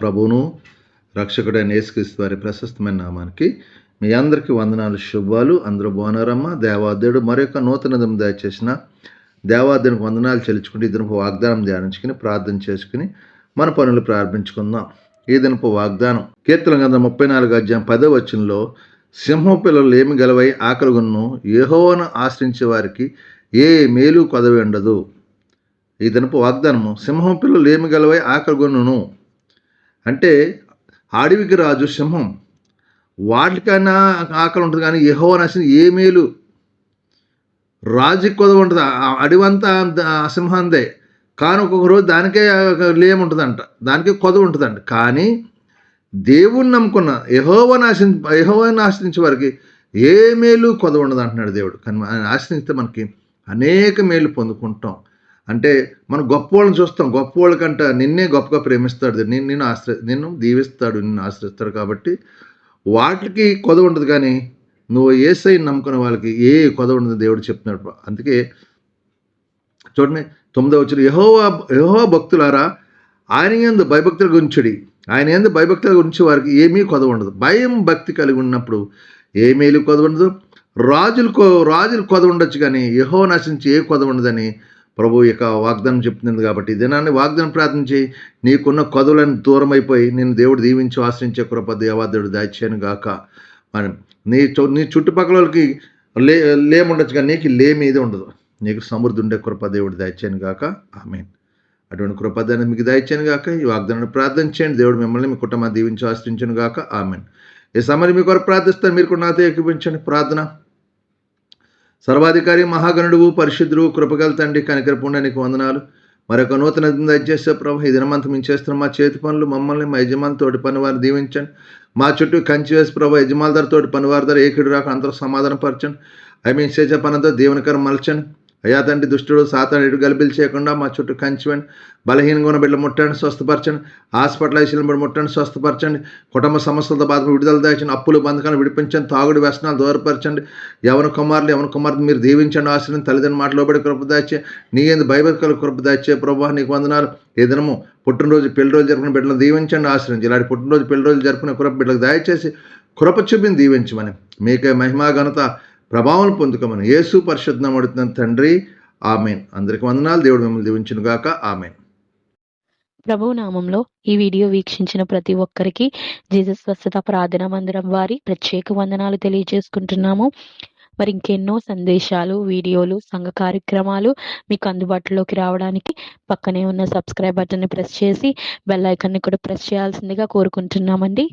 ప్రభువును రక్షకుడైన యేసుక్రీస్తు వారి ప్రశస్తమైన నామానికి మీ అందరికీ వందనాలు, శుభాలు. అందరూ బాగున్నారమ్మా. దేవాదేవుడు మరొక నూతన దినం దయచేసిన దేవాదేవునికి వందనాలు చెల్లించుకుంటూ ఈ దినపు వాగ్దానం ధ్యానించుకుని ప్రార్థన చేసుకుని మన పనులు ప్రారంభించుకుందాం. ఈ దినపు వాగ్దానం కీర్తన గ్రంథం 34 అధ్యాయం 10వ వచనంలో, సింహం పిల్లలు ఏమి గలవై ఆకలిగొన్ను, యెహోవాను ఆశ్రయించే వారికి ఏ మేలు కొదవి ఉండదు. ఈ దినపు వాగ్దానము, సింహం పిల్లలు ఏమి గలవై ఆకలిగొన్నును అంటే అడవికి రాజు సింహం, వాటికైనా ఆకలి ఉంటుంది కానీ యెహోవాను ఆశ్రయించి ఏ మేలు, రాజుకి కొదవ ఉంటుంది. అడవంతా సింహందే, కానీ ఒక్కొక్క రోజు దానికే లేముంటుందంట, దానికే కొదవ ఉంటుందంట. కానీ దేవుణ్ణి నమ్ముకున్న యెహోవాను ఆశ్రయించే వారికి ఏ మేలు కొదవ ఉండదు అంటున్నాడు దేవుడు. కానీ ఆయన ఆశ్రయిస్తే మనకి అనేక మేలు పొందుకుంటాం. అంటే మనం గొప్పవాళ్ళని చూస్తాం, గొప్పవాళ్ళ కంటే నిన్నే గొప్పగా ప్రేమిస్తాడు, నిన్ను దీవిస్తాడు, నిన్ను ఆశ్రయిస్తాడు. కాబట్టి వాటికి కొదవ ఉండదు, కానీ నువ్వు యేసయ్యని నమ్ముకునే వాళ్ళకి ఏ కొదవ ఉండదు దేవుడు చెప్తున్నాడు. అందుకే చూడండి 9వ వచనం, యెహోవా భక్తులారా ఆయన యందు భయభక్తుల గురించుడి, ఆయన యందు భయభక్తుల గురించి వారికి ఏమీ కొదవ ఉండదు. భయం భక్తి కలిగి ఉన్నప్పుడు ఏ మేలు కొదవ ఉండదు. రాజులు కొదవ ఉండొచ్చు, కానీ యెహోవాను ఆశ్రయించి ఏ కొదవ ఉండదని ప్రభు యొక్క వాగ్దానం చెప్తుంది. కాబట్టి దినాన్ని వాగ్దానం ప్రార్థన చేయి, నీకున్న కొదవులను దూరం అయిపోయి నేను దేవుడు దీవించి ఆశ్రయించే కృప దేవాదేవుడు దాయిచ్చాను గాక. మనం నీ చుట్టుపక్కల వాళ్ళకి లేముండొచ్చు, కానీ నీకు లేమీది ఉండదు. నీకు సమృద్ధి ఉండే కృప దేవుడు దాయిచ్చాను గాక. ఆమేన్. అటువంటి కృపదాన్ని మీకు దాయిచ్చాను గాక. ఈ వాగ్దానాన్ని ప్రార్థన చేయండి, దేవుడు మిమ్మల్ని మీ కుటుంబాన్ని దీవించి ఆశ్రయించను గాక. ఆమేన్. ఈ సమయం మీ కొరకు ప్రార్థిస్తాను, మీరు కూడా నాతో ఏకీపించండి. ప్రార్థన. సర్వాధికారి మహాగణుడు పరిశుద్ధుడు కృపగల తండ్రి, కనికరపుండ నీకు వందనాలు. మరొక నూతన దయచేసే ప్రభు, ఈ దినమంతా మేము చేస్తున్న మా చేతి పనులు మమ్మల్ని మా యజమాని తోటి పని వారిని దీవించండి. మా చుట్టూ కంచి వేసి ప్రభు, యజమాని ధర తోటి పని వారి ధర ఏకిడు రాక అందరూ సమాధానం పరచండి. చేసే పనంతా దేవునికరం మలచండి. అయ్యా తండ్రి, దుష్టుడు సాతాను ఎటు గలిబిలు చేయకుండా మా చుట్టూ కంచివండి. బలహీనంగా ఉన్న బిడ్డలు ముట్టండి, స్వస్థపరచండి. హాస్పిటల్ ఐసీలు బిడ్డ ముట్టండి, స్వస్థపరచండి. కుటుంబ సమస్యలతో బాధ విడుదల దాచండి. అప్పులు బంధకాలను విడిపించండి. తాగుడు వ్యసనాలు దూరపరచండి. యవన కుమార్తె మీరు దీవించండి. ఆశ్రయం తల్లిదండ్రులు మాటలోబడి కృప దాచే, నీ ఎందు భయభక్తులు కృప దాచే ప్రభు నీకు వందనాలు. ఏ దినము పుట్టినరోజు పెళ్లి రోజు జరుపుకునే బిడ్డలను దీవించండి, ఆశ్రయించి. ఇలాంటి పుట్టినరోజు పెళ్లి రోజు జరుపుకునే కృప బిడ్డలకు దయచేసి కృప చూపిని దీవించమని, మీకే మహిమా ఘనత ప్రభావం పొందుకోమని యేసు పరిశుద్ధ నామమున అడుగుతున్నాను తండ్రి. ఆమేన్. అందరికి వందనాలు. దేవుడు మిమ్మల్ని దీవించును గాక. ఆమేన్. ప్రభువు నామంలో ఈ వీడియో వీక్షించిన ప్రతి ఒక్కరికి జీసస్ స్వస్థత ప్రార్థనా మందిరం వారి ప్రత్యేక వందనాలు తెలియజేసుకుంటున్నాము. మరి ఇంకెన్నో సందేశాలు, వీడియోలు, సంఘ కార్యక్రమాలు మీకు అందుబాటులోకి రావడానికి పక్కనే ఉన్న సబ్స్క్రైబ్ బటన్ని ప్రెస్ చేసి బెల్ ఐకాన్ని కూడా ప్రెస్ చేయాల్సిందిగా కోరుకుంటున్నామండి.